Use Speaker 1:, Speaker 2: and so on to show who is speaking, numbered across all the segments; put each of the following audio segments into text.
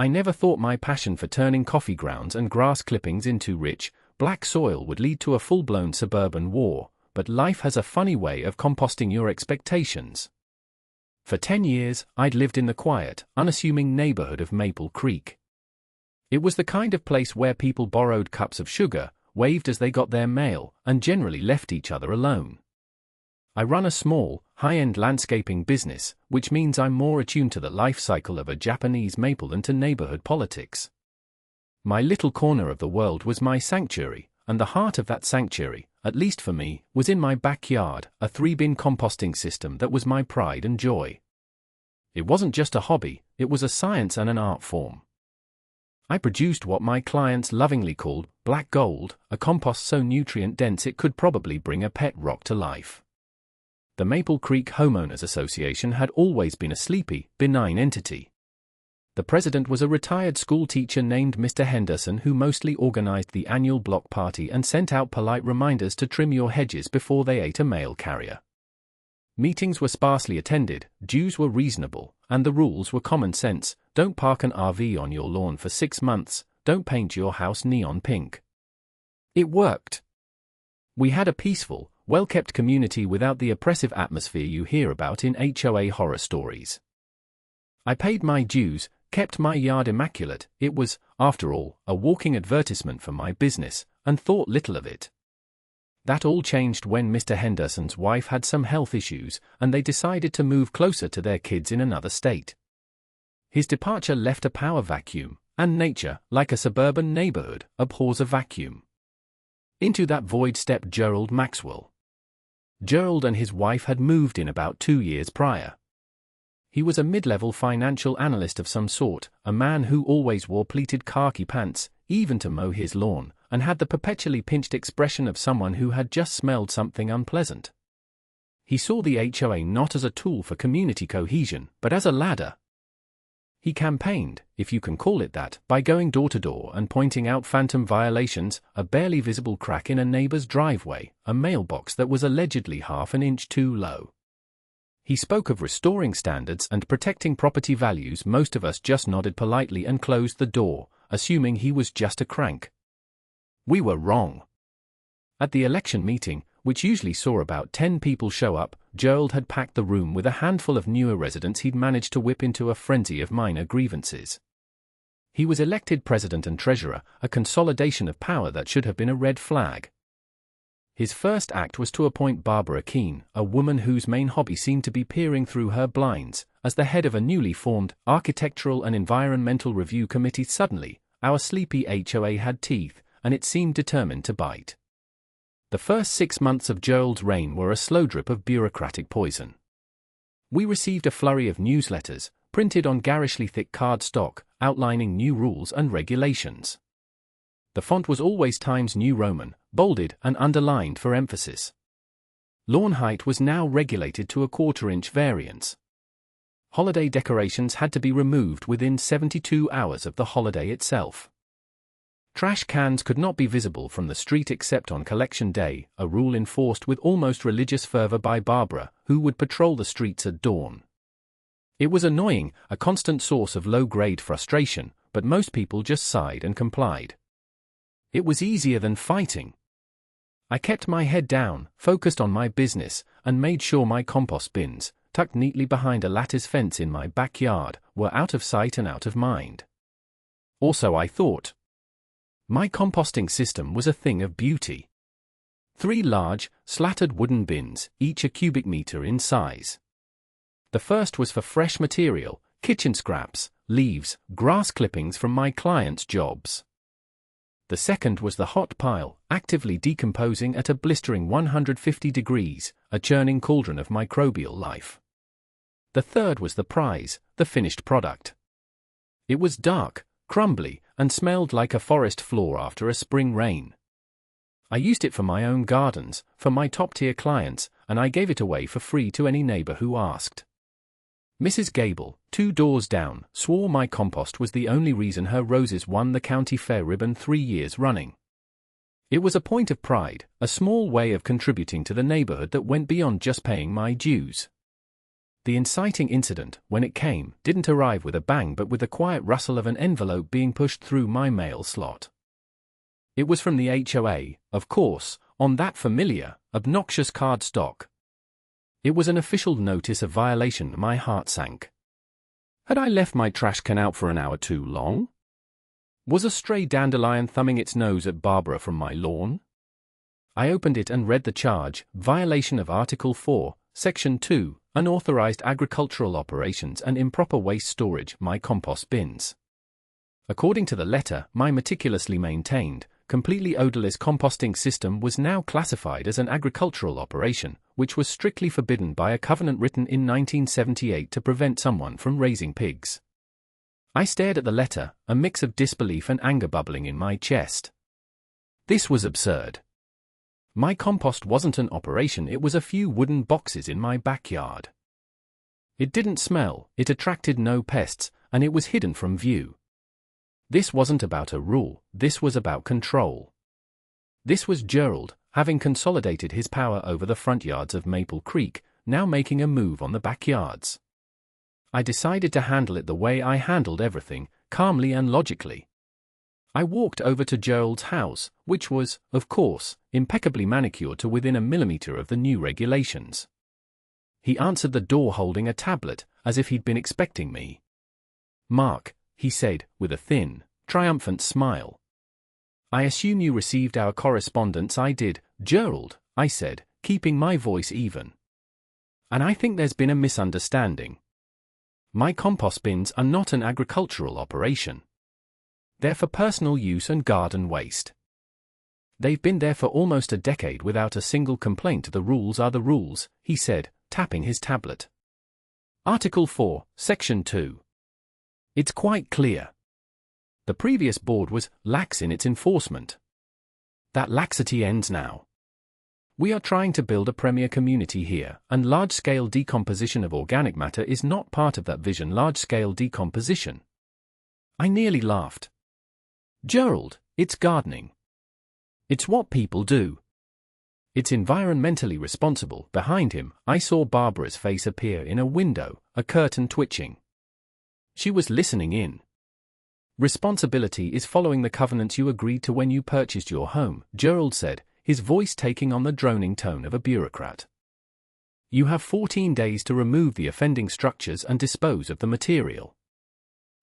Speaker 1: I never thought my passion for turning coffee grounds and grass clippings into rich, black soil would lead to a full-blown suburban war, but life has a funny way of composting your expectations. For 10 years, I'd lived in the quiet, unassuming neighborhood of Maple Creek. It was the kind of place where people borrowed cups of sugar, waved as they got their mail, and generally left each other alone. I run a small, high-end landscaping business, which means I'm more attuned to the life cycle of a Japanese maple than to neighborhood politics. My little corner of the world was my sanctuary, and the heart of that sanctuary, at least for me, was in my backyard, a 3-bin composting system that was my pride and joy. It wasn't just a hobby, it was a science and an art form. I produced what my clients lovingly called black gold, a compost so nutrient-dense it could probably bring a pet rock to life. The Maple Creek Homeowners Association had always been a sleepy, benign entity. The president was a retired school teacher named Mr. Henderson who mostly organized the annual block party and sent out polite reminders to trim your hedges before they ate a mail carrier. Meetings were sparsely attended, dues were reasonable, and the rules were common sense: don't park an RV on your lawn for 6 months, don't paint your house neon pink. It worked. We had a peaceful, well-kept community without the oppressive atmosphere you hear about in HOA horror stories. I paid my dues, kept my yard immaculate. It was, after all, a walking advertisement for my business, and thought little of it. That all changed when Mr. Henderson's wife had some health issues, and they decided to move closer to their kids in another state. His departure left a power vacuum, and nature, like a suburban neighborhood, abhors a vacuum. Into that void stepped Gerald Maxwell. Gerald and his wife had moved in about 2 years prior. He was a mid-level financial analyst of some sort, a man who always wore pleated khaki pants, even to mow his lawn, and had the perpetually pinched expression of someone who had just smelled something unpleasant. He saw the HOA not as a tool for community cohesion, but as a ladder. He campaigned, if you can call it that, by going door to door and pointing out phantom violations: a barely visible crack in a neighbor's driveway, a mailbox that was allegedly half an inch too low. He spoke of restoring standards and protecting property values. Most of us just nodded politely and closed the door, assuming he was just a crank. We were wrong. At the election meeting, which usually saw about 10 people show up, Gerald had packed the room with a handful of newer residents he'd managed to whip into a frenzy of minor grievances. He was elected president and treasurer, a consolidation of power that should have been a red flag. His first act was to appoint Barbara Keene, a woman whose main hobby seemed to be peering through her blinds, as the head of a newly formed Architectural and Environmental Review Committee. Suddenly, our sleepy HOA had teeth, and it seemed determined to bite. The first 6 months of Gerald's reign were a slow drip of bureaucratic poison. We received a flurry of newsletters, printed on garishly thick cardstock, outlining new rules and regulations. The font was always Times New Roman, bolded and underlined for emphasis. Lawn height was now regulated to a 1/4-inch variance. Holiday decorations had to be removed within 72 hours of the holiday itself. Trash cans could not be visible from the street except on collection day, a rule enforced with almost religious fervor by Barbara, who would patrol the streets at dawn. It was annoying, a constant source of low-grade frustration, but most people just sighed and complied. It was easier than fighting. I kept my head down, focused on my business, and made sure my compost bins, tucked neatly behind a lattice fence in my backyard, were out of sight and out of mind. Also, I thought, my composting system was a thing of beauty. 3 large, slatted wooden bins, each a cubic meter in size. The first was for fresh material, kitchen scraps, leaves, grass clippings from my clients' jobs. The second was the hot pile, actively decomposing at a blistering 150 degrees, a churning cauldron of microbial life. The third was the prize, the finished product. It was dark, crumbly, and smelled like a forest floor after a spring rain. I used it for my own gardens, for my top-tier clients, and I gave it away for free to any neighbor who asked. Mrs. Gable, 2 doors down, swore my compost was the only reason her roses won the county fair ribbon 3 years running. It was a point of pride, a small way of contributing to the neighborhood that went beyond just paying my dues. The inciting incident, when it came, didn't arrive with a bang but with the quiet rustle of an envelope being pushed through my mail slot. It was from the HOA, of course, on that familiar, obnoxious cardstock. It was an official notice of violation. My heart sank. Had I left my trash can out for an hour too long? Was a stray dandelion thumbing its nose at Barbara from my lawn? I opened it and read the charge: violation of Article 4, Section 2, unauthorized agricultural operations and improper waste storage, my compost bins. According to the letter, my meticulously maintained, completely odorless composting system was now classified as an agricultural operation, which was strictly forbidden by a covenant written in 1978 to prevent someone from raising pigs. I stared at the letter, a mix of disbelief and anger bubbling in my chest. This was absurd. My compost wasn't an operation, it was a few wooden boxes in my backyard. It didn't smell, it attracted no pests, and it was hidden from view. This wasn't about a rule, this was about control. This was Gerald, having consolidated his power over the front yards of Maple Creek, now making a move on the backyards. I decided to handle it the way I handled everything, calmly and logically. I walked over to Gerald's house, which was, of course, impeccably manicured to within a millimeter of the new regulations. He answered the door holding a tablet, as if he'd been expecting me. "Mark," he said, with a thin, triumphant smile. "I assume you received our correspondence." "I did, Gerald," I said, keeping my voice even. "And I think there's been a misunderstanding. My compost bins are not an agricultural operation. They're for personal use and garden waste. They've been there for almost a decade without a single complaint." "The rules are the rules," he said, tapping his tablet. "Article 4, Section 2. It's quite clear. The previous board was lax in its enforcement. That laxity ends now. We are trying to build a premier community here, and large-scale decomposition of organic matter is not part of that vision." "Large-scale decomposition?" I nearly laughed. "Gerald, it's gardening. It's what people do. It's environmentally responsible." Behind him, I saw Barbara's face appear in a window, a curtain twitching. She was listening in. "Responsibility is following the covenants you agreed to when you purchased your home," Gerald said, his voice taking on the droning tone of a bureaucrat. "You have 14 days to remove the offending structures and dispose of the material.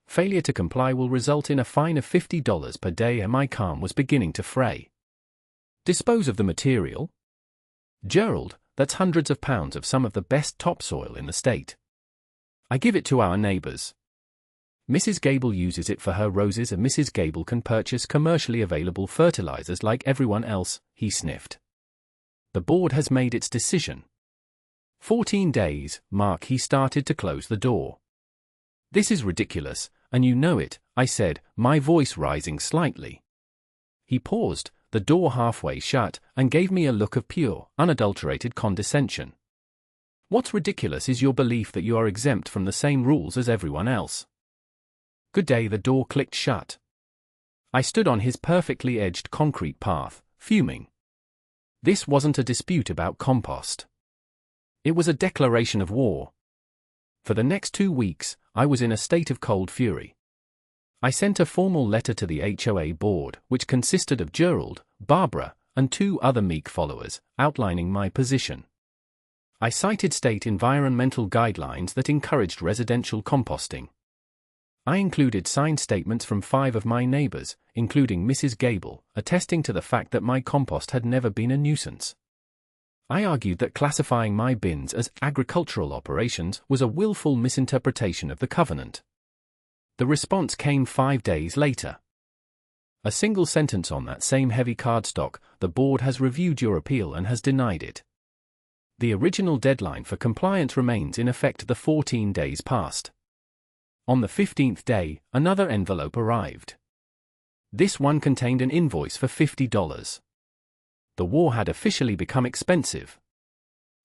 Speaker 1: Failure to comply will result in a fine of $50 per day." And my calm was beginning to fray. Dispose of the material? Gerald, that's hundreds of pounds of some of the best topsoil in the state. I give it to our neighbors. Mrs. Gable uses it for her roses, and Mrs. Gable can purchase commercially available fertilizers like everyone else," he sniffed. "The board has made its decision." 14 days, Mark." He started to close the door. "This is ridiculous, and you know it," I said, my voice rising slightly. He paused, the door halfway shut, and gave me a look of pure, unadulterated condescension. "What's ridiculous is your belief that you are exempt from the same rules as everyone else." "Good day." The door clicked shut. I stood on his perfectly edged concrete path, fuming. This wasn't a dispute about compost. It was a declaration of war. For the next 2 weeks, I was in a state of cold fury. I sent a formal letter to the HOA board, which consisted of Gerald, Barbara, and 2 other meek followers, outlining my position. I cited state environmental guidelines that encouraged residential composting. I included signed statements from 5 of my neighbors, including Mrs. Gable, attesting to the fact that my compost had never been a nuisance. I argued that classifying my bins as agricultural operations was a willful misinterpretation of the covenant. The response came 5 days later. A single sentence on that same heavy cardstock: "The board has reviewed your appeal and has denied it." The original deadline for compliance remains in effect. The 14 days passed. On the 15th day, another envelope arrived. This one contained an invoice for $50. The war had officially become expensive.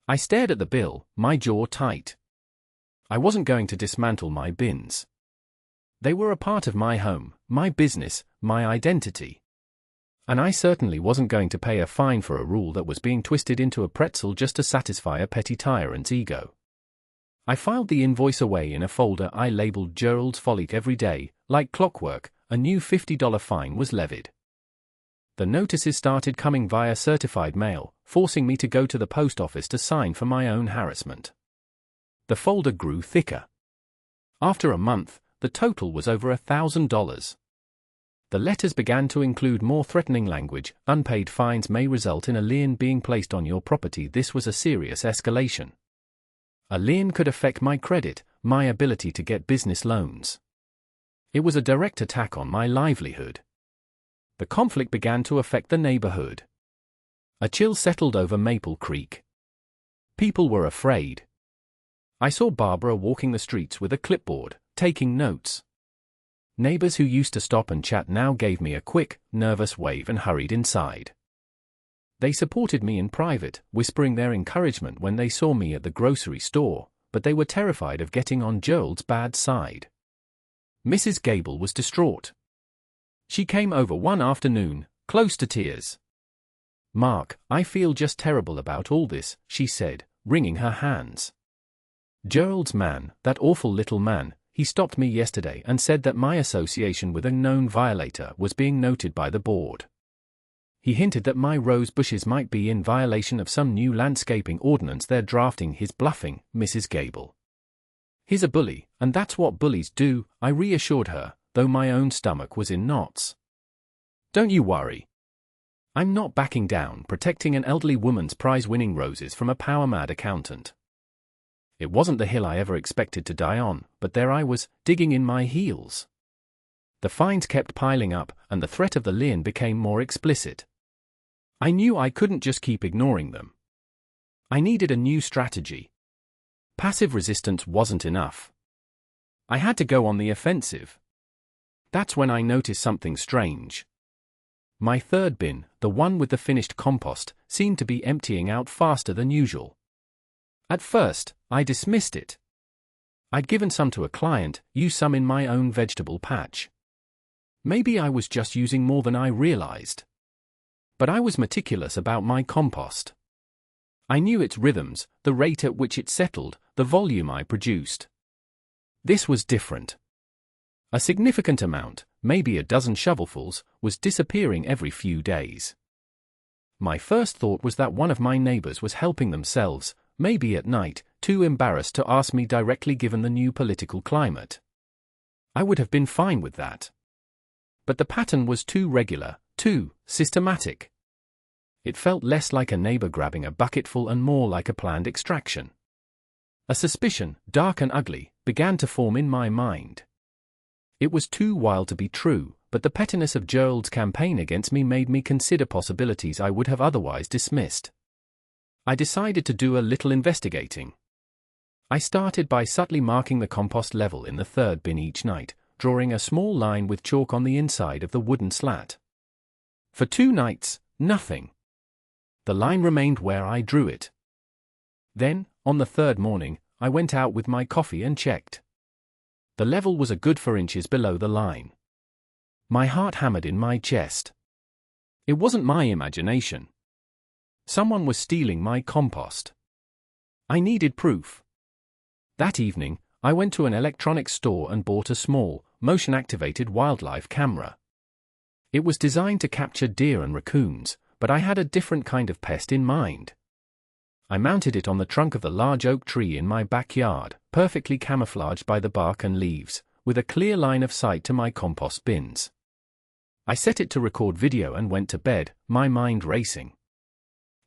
Speaker 1: I stared at the bill, my jaw tight. I wasn't going to dismantle my bins. They were a part of my home, my business, my identity. And I certainly wasn't going to pay a fine for a rule that was being twisted into a pretzel just to satisfy a petty tyrant's ego. I filed the invoice away in a folder I labeled Gerald's Folly. Every day, like clockwork, a new $50 fine was levied. The notices started coming via certified mail, forcing me to go to the post office to sign for my own harassment. The folder grew thicker. After a month, the total was over $1,000. The letters began to include more threatening language. Unpaid fines may result in a lien being placed on your property. This was a serious escalation. A lien could affect my credit, my ability to get business loans. It was a direct attack on my livelihood. The conflict began to affect the neighborhood. A chill settled over Maple Creek. People were afraid. I saw Barbara walking the streets with a clipboard, taking notes. Neighbors who used to stop and chat now gave me a quick, nervous wave and hurried inside. They supported me in private, whispering their encouragement when they saw me at the grocery store, but they were terrified of getting on Gerald's bad side. Mrs. Gable was distraught. She came over one afternoon, close to tears. "Mark, I feel just terrible about all this," she said, wringing her hands. "Gerald's man, that awful little man, he stopped me yesterday and said that my association with a known violator was being noted by the board. He hinted that my rose bushes might be in violation of some new landscaping ordinance they're drafting. He's bluffing, Mrs. Gable. He's a bully, and that's what bullies do," I reassured her, though my own stomach was in knots. "Don't you worry. I'm not backing down, protecting an elderly woman's prize-winning roses from a power-mad accountant." It wasn't the hill I ever expected to die on, but there I was, digging in my heels. The fines kept piling up, and the threat of the lien became more explicit. I knew I couldn't just keep ignoring them. I needed a new strategy. Passive resistance wasn't enough. I had to go on the offensive. That's when I noticed something strange. My third bin, the one with the finished compost, seemed to be emptying out faster than usual. At first, I dismissed it. I'd given some to a client, used some in my own vegetable patch. Maybe I was just using more than I realized. But I was meticulous about my compost. I knew its rhythms, the rate at which it settled, the volume I produced. This was different. A significant amount, maybe a dozen shovelfuls, was disappearing every few days. My first thought was that one of my neighbors was helping themselves, maybe at night, too embarrassed to ask me directly given the new political climate. I would have been fine with that. But the pattern was too regular, too systematic. It felt less like a neighbor grabbing a bucketful and more like a planned extraction. A suspicion, dark and ugly, began to form in my mind. It was too wild to be true, but the pettiness of Gerald's campaign against me made me consider possibilities I would have otherwise dismissed. I decided to do a little investigating. I started by subtly marking the compost level in the third bin each night, drawing a small line with chalk on the inside of the wooden slat. For 2 nights, nothing. The line remained where I drew it. Then, on the third morning, I went out with my coffee and checked. The level was a good 4 inches below the line. My heart hammered in my chest. It wasn't my imagination. Someone was stealing my compost. I needed proof. That evening, I went to an electronics store and bought a small, motion-activated wildlife camera. It was designed to capture deer and raccoons, but I had a different kind of pest in mind. I mounted it on the trunk of the large oak tree in my backyard, perfectly camouflaged by the bark and leaves, with a clear line of sight to my compost bins. I set it to record video and went to bed, my mind racing.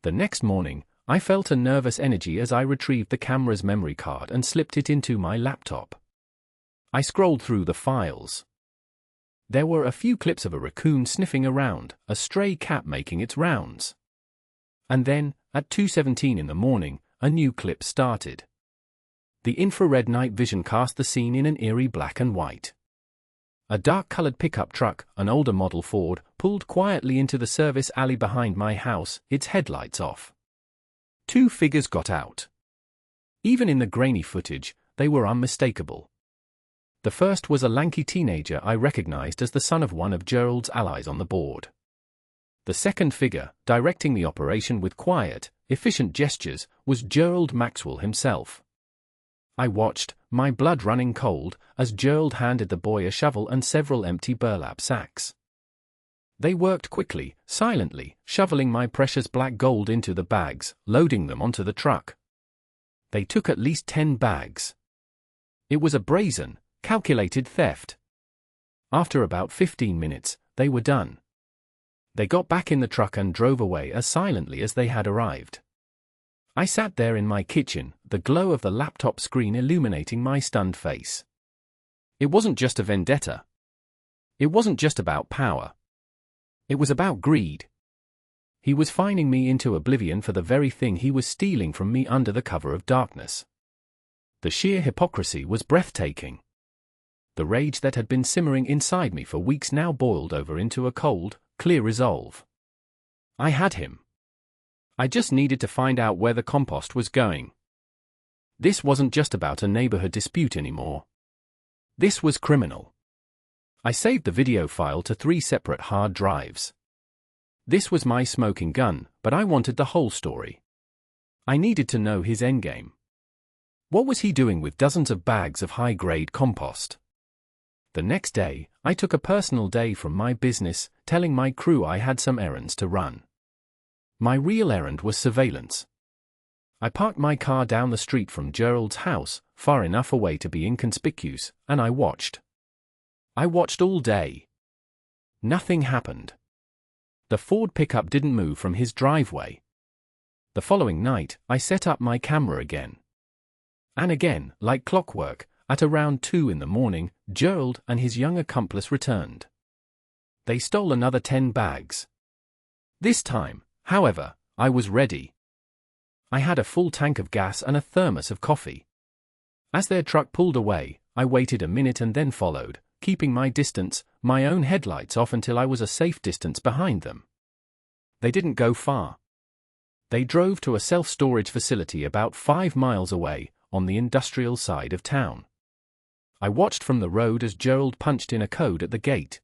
Speaker 1: The next morning, I felt a nervous energy as I retrieved the camera's memory card and slipped it into my laptop. I scrolled through the files. There were a few clips of a raccoon sniffing around, a stray cat making its rounds. And then, at 2:17 in the morning, a new clip started. The infrared night vision cast the scene in an eerie black and white. A dark-colored pickup truck, an older model Ford, pulled quietly into the service alley behind my house, its headlights off. 2 figures got out. Even in the grainy footage, they were unmistakable. The first was a lanky teenager I recognized as the son of one of Gerald's allies on the board. The second figure, directing the operation with quiet, efficient gestures, was Gerald Maxwell himself. I watched, my blood running cold, as Gerald handed the boy a shovel and several empty burlap sacks. They worked quickly, silently, shoveling my precious black gold into the bags, loading them onto the truck. They took at least 10 bags. It was a brazen, calculated theft. After about 15 minutes, they were done. They got back in the truck and drove away as silently as they had arrived. I sat there in my kitchen, the glow of the laptop screen illuminating my stunned face. It wasn't just a vendetta. It wasn't just about power. It was about greed. He was fining me into oblivion for the very thing he was stealing from me under the cover of darkness. The sheer hypocrisy was breathtaking. The rage that had been simmering inside me for weeks now boiled over into a cold, clear resolve. I had him. I just needed to find out where the compost was going. This wasn't just about a neighborhood dispute anymore. This was criminal. I saved the video file to 3 separate hard drives. This was my smoking gun, but I wanted the whole story. I needed to know his endgame. What was he doing with dozens of bags of high-grade compost? The next day, I took a personal day from my business, telling my crew I had some errands to run. My real errand was surveillance. I parked my car down the street from Gerald's house, far enough away to be inconspicuous, and I watched. I watched all day. Nothing happened. The Ford pickup didn't move from his driveway. The following night, I set up my camera again. And again, like clockwork, at around 2 in the morning, Gerald and his young accomplice returned. They stole another 10 bags. This time, however, I was ready. I had a full tank of gas and a thermos of coffee. As their truck pulled away, I waited a minute and then followed, keeping my distance, my own headlights off until I was a safe distance behind them. They didn't go far. They drove to a self-storage facility about 5 miles away, on the industrial side of town. I watched from the road as Gerald punched in a code at the gate.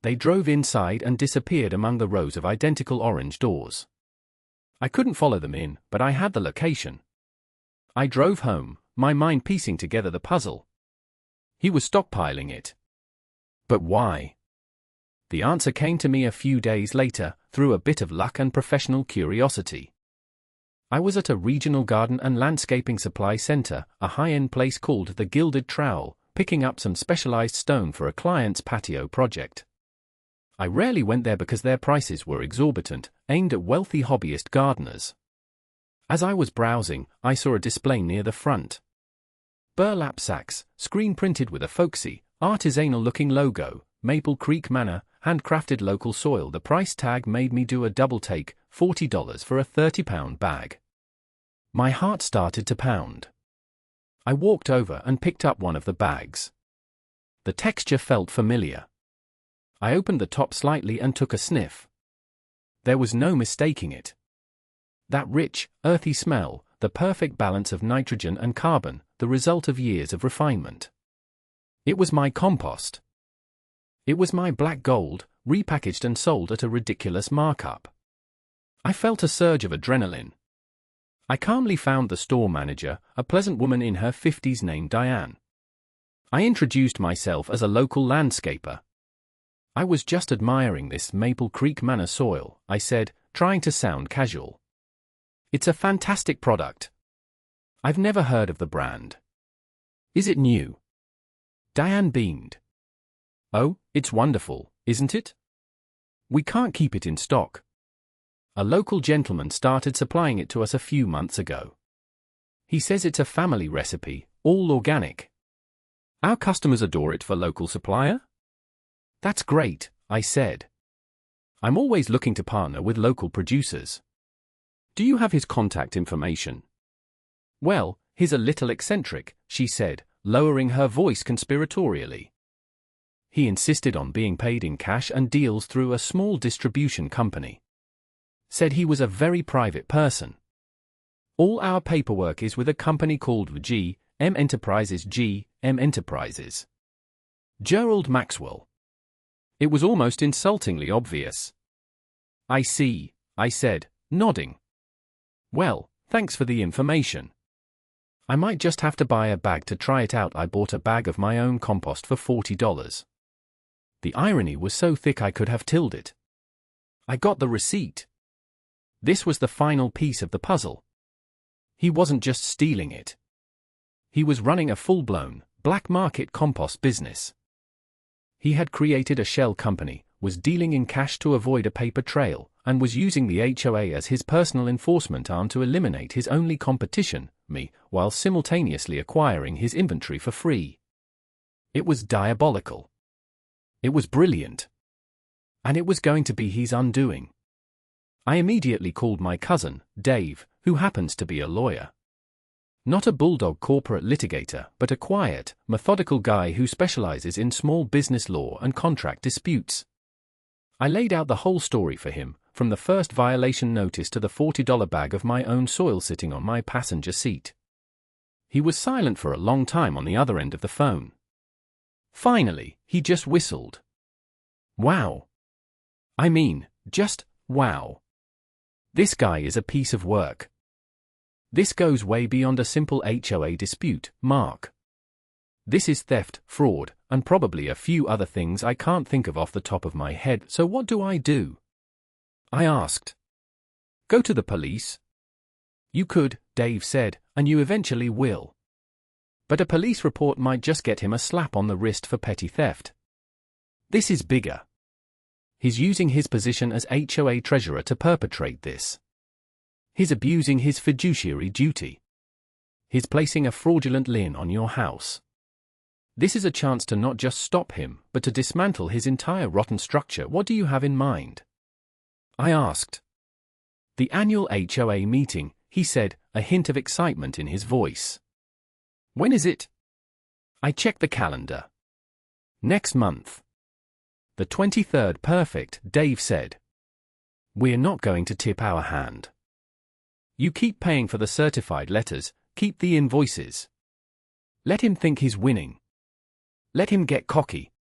Speaker 1: They drove inside and disappeared among the rows of identical orange doors. I couldn't follow them in, but I had the location. I drove home, my mind piecing together the puzzle. He was stockpiling it. But why? The answer came to me a few days later, through a bit of luck and professional curiosity. I was at a regional garden and landscaping supply center, a high-end place called the Gilded Trowel, picking up some specialized stone for a client's patio project. I rarely went there because their prices were exorbitant, aimed at wealthy hobbyist gardeners. As I was browsing, I saw a display near the front. Burlap sacks, screen-printed with a folksy, artisanal-looking logo, Maple Creek Manor, handcrafted local soil. The price tag made me do a double take, $40 for a 30-pound bag. My heart started to pound. I walked over and picked up one of the bags. The texture felt familiar. I opened the top slightly and took a sniff. There was no mistaking it. That rich, earthy smell, the perfect balance of nitrogen and carbon, the result of years of refinement. It was my compost. It was my black gold, repackaged and sold at a ridiculous markup. I felt a surge of adrenaline. I calmly found the store manager, a pleasant woman in her 50s named Diane. I introduced myself as a local landscaper. I was just admiring this Maple Creek Manor soil, I said, trying to sound casual. It's a fantastic product. I've never heard of the brand. Is it new? Diane beamed. Oh, it's wonderful, isn't it? We can't keep it in stock. A local gentleman started supplying it to us a few months ago. He says it's a family recipe, all organic. Our customers adore it for local supplier. That's great, I said. I'm always looking to partner with local producers. Do you have his contact information? Well, he's a little eccentric, she said, lowering her voice conspiratorially. He insisted on being paid in cash and deals through a small distribution company. Said he was a very private person. All our paperwork is with a company called G.M. Enterprises. G.M. Enterprises. Gerald Maxwell. It was almost insultingly obvious. I see, I said, nodding. Well, thanks for the information. I might just have to buy a bag to try it out. I bought a bag of my own compost for $40. The irony was so thick I could have tilled it. I got the receipt. This was the final piece of the puzzle. He wasn't just stealing it. He was running a full-blown, black market compost business. He had created a shell company, was dealing in cash to avoid a paper trail, and was using the HOA as his personal enforcement arm to eliminate his only competition, me, while simultaneously acquiring his inventory for free. It was diabolical. It was brilliant. And it was going to be his undoing. I immediately called my cousin, Dave, who happens to be a lawyer. Not a bulldog corporate litigator, but a quiet, methodical guy who specializes in small business law and contract disputes. I laid out the whole story for him, from the first violation notice to the $40 bag of my own soil sitting on my passenger seat. He was silent for a long time on the other end of the phone. Finally, he just whistled. Wow. I mean, just wow. This guy is a piece of work. This goes way beyond a simple HOA dispute, Mark. This is theft, fraud, and probably a few other things I can't think of off the top of my head. So what do? I asked. Go to the police? You could, Dave said, and you eventually will. But a police report might just get him a slap on the wrist for petty theft. This is bigger. He's using his position as HOA treasurer to perpetrate this. He's abusing his fiduciary duty. He's placing a fraudulent lien on your house. This is a chance to not just stop him, but to dismantle his entire rotten structure. What do you have in mind? I asked. The annual HOA meeting, he said, a hint of excitement in his voice. When is it? I checked the calendar. Next month. The 23rd. Perfect, Dave said. We're not going to tip our hand. You keep paying for the certified letters, keep the invoices. Let him think he's winning. Let him get cocky.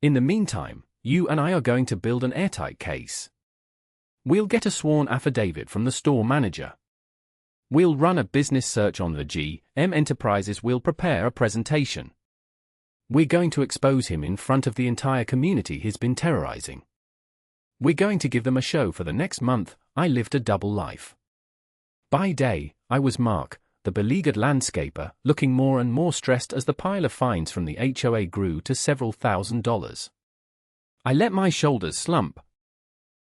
Speaker 1: In the meantime, you and I are going to build an airtight case. We'll get a sworn affidavit from the store manager. We'll run a business search on the GM Enterprises. We'll prepare a presentation. We're going to expose him in front of the entire community he's been terrorizing. We're going to give them a show for the next month. I lived a double life. By day, I was Mark, the beleaguered landscaper, looking more and more stressed as the pile of fines from the HOA grew to several $1,000s. I let my shoulders slump.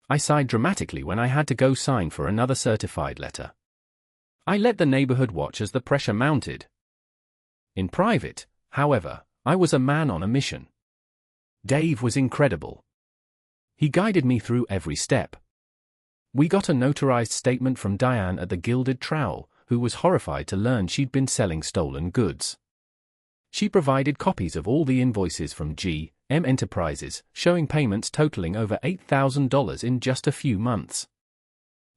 Speaker 1: I sighed dramatically when I had to go sign for another certified letter. I let the neighborhood watch as the pressure mounted. In private, however, I was a man on a mission. Dave was incredible. He guided me through every step. We got a notarized statement from Diane at the Gilded Trowel, who was horrified to learn she'd been selling stolen goods. She provided copies of all the invoices from GM Enterprises, showing payments totaling over $8,000 in just a few months.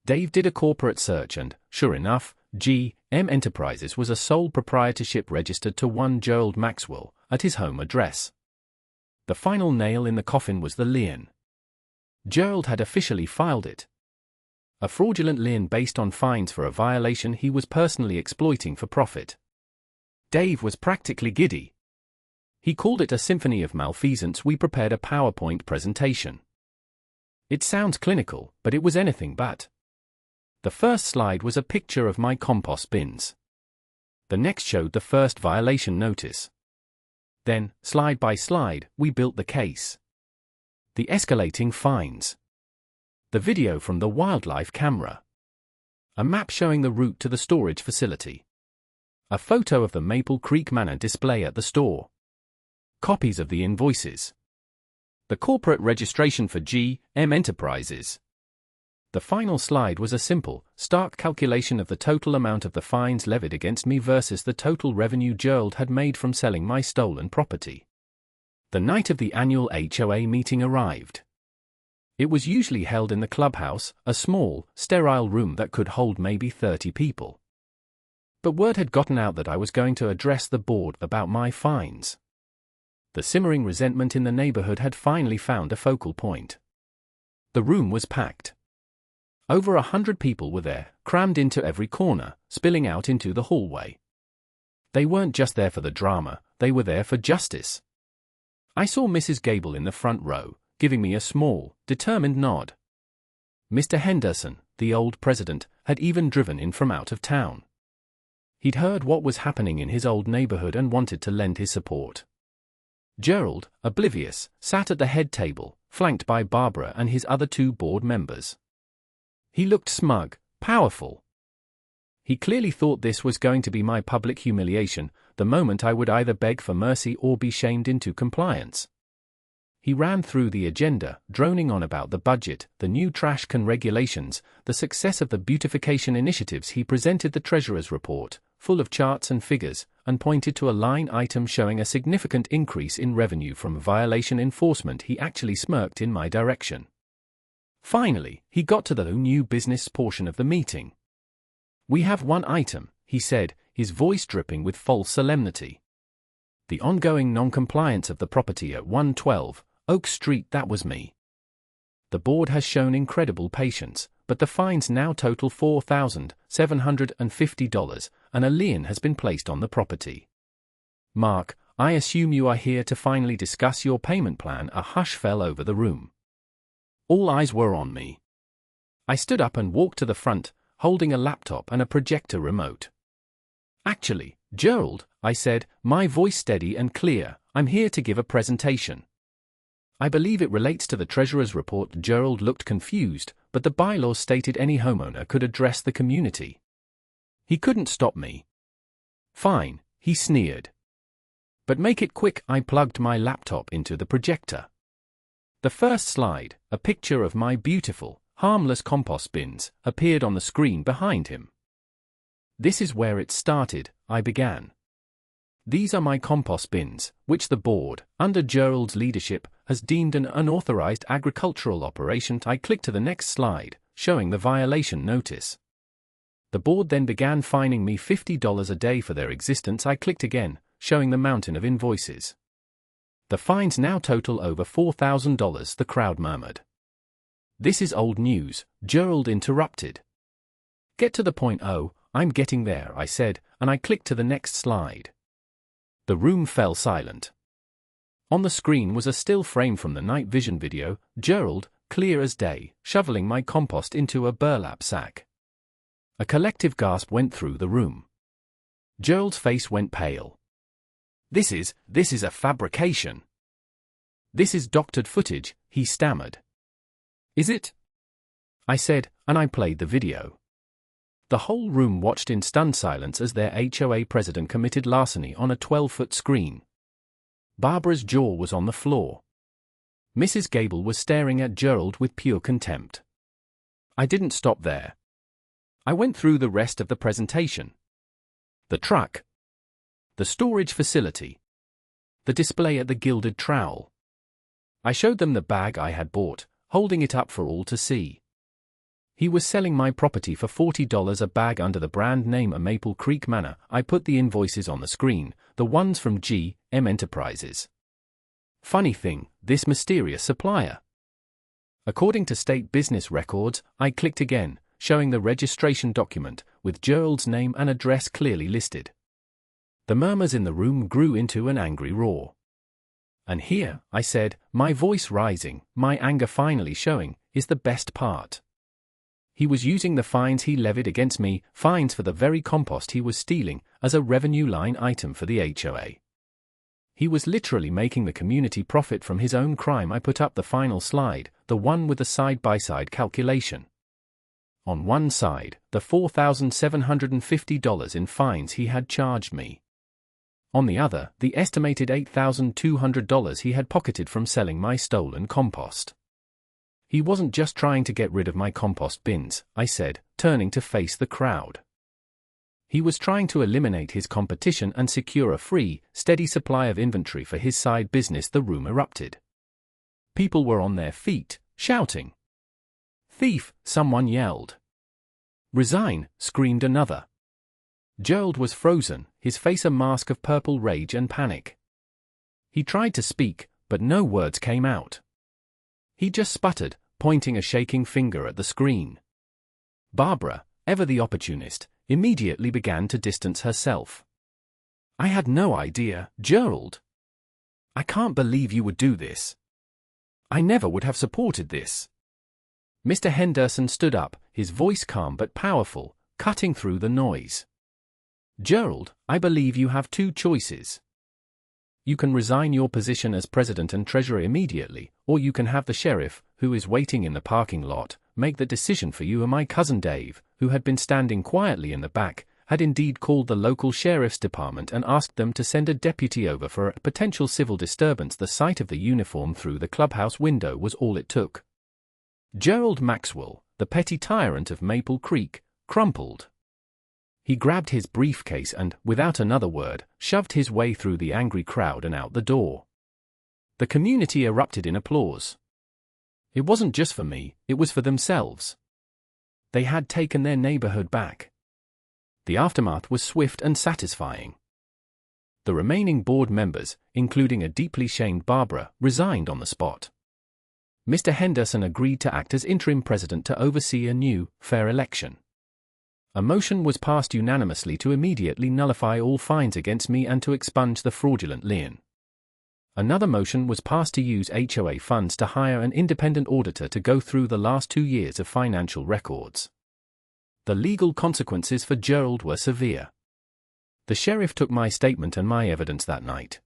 Speaker 1: Dave did a corporate search and, sure enough, GM Enterprises was a sole proprietorship registered to one Gerald Maxwell, at his home address. The final nail in the coffin was the lien. Gerald had officially filed it. A fraudulent lien based on fines for a violation he was personally exploiting for profit. Dave was practically giddy. He called it a symphony of malfeasance. We prepared a PowerPoint presentation. It sounds clinical, but it was anything but. The first slide was a picture of my compost bins. The next showed the first violation notice. Then, slide by slide, we built the case. The escalating fines. The video from the wildlife camera. A map showing the route to the storage facility. A photo of the Maple Creek Manor display at the store. Copies of the invoices. The corporate registration for GM Enterprises. The final slide was a simple, stark calculation of the total amount of the fines levied against me versus the total revenue Gerald had made from selling my stolen property. The night of the annual HOA meeting arrived. It was usually held in the clubhouse, a small, sterile room that could hold maybe 30 people. But word had gotten out that I was going to address the board about my fines. The simmering resentment in the neighborhood had finally found a focal point. The room was packed. Over 100 people were there, crammed into every corner, spilling out into the hallway. They weren't just there for the drama, they were there for justice. I saw Mrs. Gable in the front row, giving me a small, determined nod. Mr. Henderson, the old president, had even driven in from out of town. He'd heard what was happening in his old neighborhood and wanted to lend his support. Gerald, oblivious, sat at the head table, flanked by Barbara and his other 2 board members. He looked smug, powerful. He clearly thought this was going to be my public humiliation, the moment I would either beg for mercy or be shamed into compliance. He ran through the agenda, droning on about the budget, the new trash can regulations, the success of the beautification initiatives. He presented the treasurer's report, full of charts and figures, and pointed to a line item showing a significant increase in revenue from violation enforcement. He actually smirked in my direction. Finally, he got to the new business portion of the meeting. "We have one item," he said, his voice dripping with false solemnity. "The ongoing non-compliance of the property at 112 Oak Street." That was me. "The board has shown incredible patience, but the fines now total $4,750, and a lien has been placed on the property. Mark, I assume you are here to finally discuss your payment plan." A hush fell over the room. All eyes were on me. I stood up and walked to the front, holding a laptop and a projector remote. "Actually, Gerald," I said, my voice steady and clear, "I'm here to give a presentation. I believe it relates to the treasurer's report." Gerald looked confused, but the bylaws stated any homeowner could address the community. He couldn't stop me. "Fine," he sneered. "But make it quick." I plugged my laptop into the projector. The first slide, a picture of my beautiful, harmless compost bins, appeared on the screen behind him. "This is where it started," I began. "These are my compost bins, which the board, under Gerald's leadership, has deemed an unauthorized agricultural operation." I clicked to the next slide, showing the violation notice. "The board then began fining me $50 a day for their existence." I clicked again, showing the mountain of invoices. "The fines now total over $4,000, the crowd murmured. "This is old news," Gerald interrupted. "Get to the point." "Oh, I'm getting there," I said, and I clicked to the next slide. The room fell silent. On the screen was a still frame from the night vision video, Gerald, clear as day, shoveling my compost into a burlap sack. A collective gasp went through the room. Gerald's face went pale. This is a fabrication. This is doctored footage," he stammered. "Is it?" I said, and I played the video. The whole room watched in stunned silence as their HOA president committed larceny on a 12-foot screen. Barbara's jaw was on the floor. Mrs. Gable was staring at Gerald with pure contempt. I didn't stop there. I went through the rest of the presentation. The truck. The storage facility. The display at the Gilded Trowel. I showed them the bag I had bought, holding it up for all to see. He was selling my property for $40 a bag under the brand name of Maple Creek Manor. I put the invoices on the screen, the ones from G.M. Enterprises. Funny thing, this mysterious supplier. According to state business records, I clicked again, showing the registration document, with Gerald's name and address clearly listed. The murmurs in the room grew into an angry roar. "And here," I said, my voice rising, my anger finally showing, "is the best part. He was using the fines he levied against me, fines for the very compost he was stealing, as a revenue line item for the HOA. He was literally making the community profit from his own crime." I put up the final slide, the one with the side-by-side calculation. On one side, the $4,750 in fines he had charged me. On the other, the estimated $8,200 he had pocketed from selling my stolen compost. "He wasn't just trying to get rid of my compost bins," I said, turning to face the crowd. "He was trying to eliminate his competition and secure a free, steady supply of inventory for his side business." The room erupted. People were on their feet, shouting. "Thief!" someone yelled. "Resign!" screamed another. Gerald was frozen, his face a mask of purple rage and panic. He tried to speak, but no words came out. He just sputtered, pointing a shaking finger at the screen. Barbara, ever the opportunist, immediately began to distance herself. I had no idea, Gerald. I can't believe you would do this. I never would have supported this. Mr. Henderson stood up, his voice calm but powerful, cutting through the noise. Gerald, I believe you have two choices. You can resign your position as president and treasurer immediately, or you can have the sheriff, who is waiting in the parking lot, make the decision for you. And my cousin Dave, who had been standing quietly in the back, had indeed called the local sheriff's department and asked them to send a deputy over for a potential civil disturbance. The sight of the uniform through the clubhouse window was all it took. Gerald Maxwell, the petty tyrant of Maple Creek, crumpled. He grabbed his briefcase and, without another word, shoved his way through the angry crowd and out the door. The community erupted in applause. It wasn't just for me, it was for themselves. They had taken their neighborhood back. The aftermath was swift and satisfying. The remaining board members, including a deeply shamed Barbara, resigned on the spot. Mr. Henderson agreed to act as interim president to oversee a new, fair election. A motion was passed unanimously to immediately nullify all fines against me and to expunge the fraudulent lien. Another motion was passed to use HOA funds to hire an independent auditor to go through the last 2 years of financial records. The legal consequences for Gerald were severe. The sheriff took my statement and my evidence that night.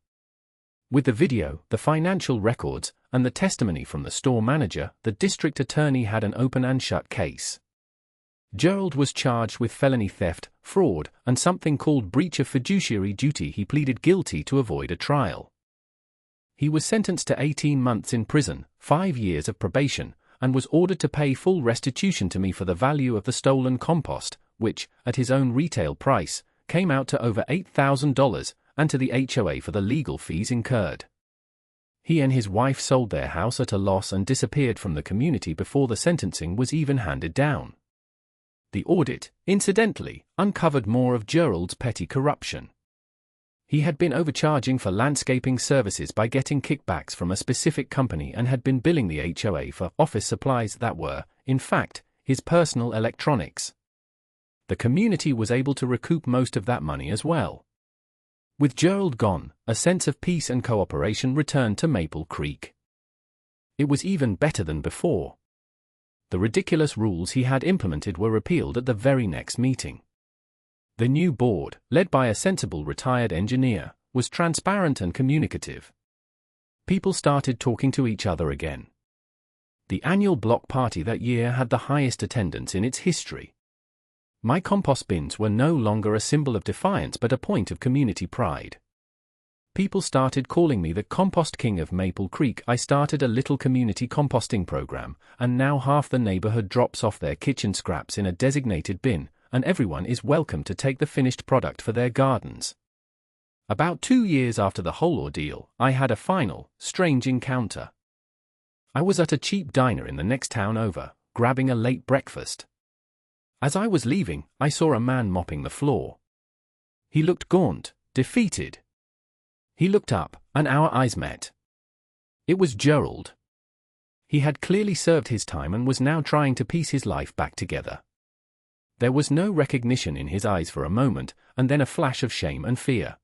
Speaker 1: With the video, the financial records, and the testimony from the store manager, the district attorney had an open and shut case. Gerald was charged with felony theft, fraud, and something called breach of fiduciary duty. He pleaded guilty to avoid a trial. He was sentenced to 18 months in prison, 5 years of probation, and was ordered to pay full restitution to me for the value of the stolen compost, which, at his own retail price, came out to over $8,000, and to the HOA for the legal fees incurred. He and his wife sold their house at a loss and disappeared from the community before the sentencing was even handed down. The audit, incidentally, uncovered more of Gerald's petty corruption. He had been overcharging for landscaping services by getting kickbacks from a specific company and had been billing the HOA for office supplies that were, in fact, his personal electronics. The community was able to recoup most of that money as well. With Gerald gone, a sense of peace and cooperation returned to Maple Creek. It was even better than before. The ridiculous rules he had implemented were repealed at the very next meeting. The new board, led by a sensible retired engineer, was transparent and communicative. People started talking to each other again. The annual block party that year had the highest attendance in its history. My compost bins were no longer a symbol of defiance but a point of community pride. People started calling me the Compost King of Maple Creek. I started a little community composting program, and now half the neighborhood drops off their kitchen scraps in a designated bin, and everyone is welcome to take the finished product for their gardens. About 2 years after the whole ordeal, I had a final, strange encounter. I was at a cheap diner in the next town over, grabbing a late breakfast. As I was leaving, I saw a man mopping the floor. He looked gaunt, defeated. He looked up, and our eyes met. It was Gerald. He had clearly served his time and was now trying to piece his life back together. There was no recognition in his eyes for a moment, and then a flash of shame and fear.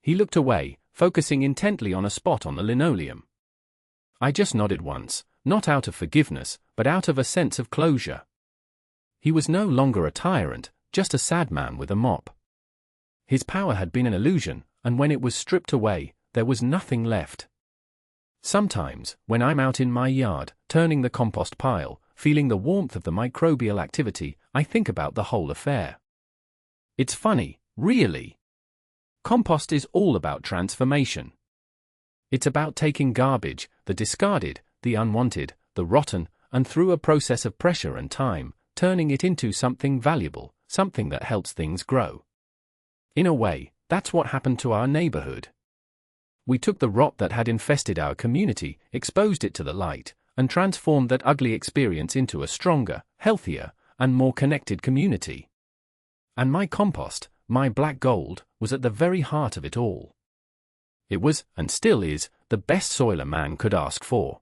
Speaker 1: He looked away, focusing intently on a spot on the linoleum. I just nodded once, not out of forgiveness, but out of a sense of closure. He was no longer a tyrant, just a sad man with a mop. His power had been an illusion, and when it was stripped away, there was nothing left. Sometimes, when I'm out in my yard, turning the compost pile, feeling the warmth of the microbial activity, I think about the whole affair. It's funny, really. Compost is all about transformation. It's about taking garbage, the discarded, the unwanted, the rotten, and through a process of pressure and time, turning it into something valuable, something that helps things grow. In a way, that's what happened to our neighborhood. We took the rot that had infested our community, exposed it to the light, and transformed that ugly experience into a stronger, healthier, and more connected community. And my compost, my black gold, was at the very heart of it all. It was, and still is, the best soil a man could ask for.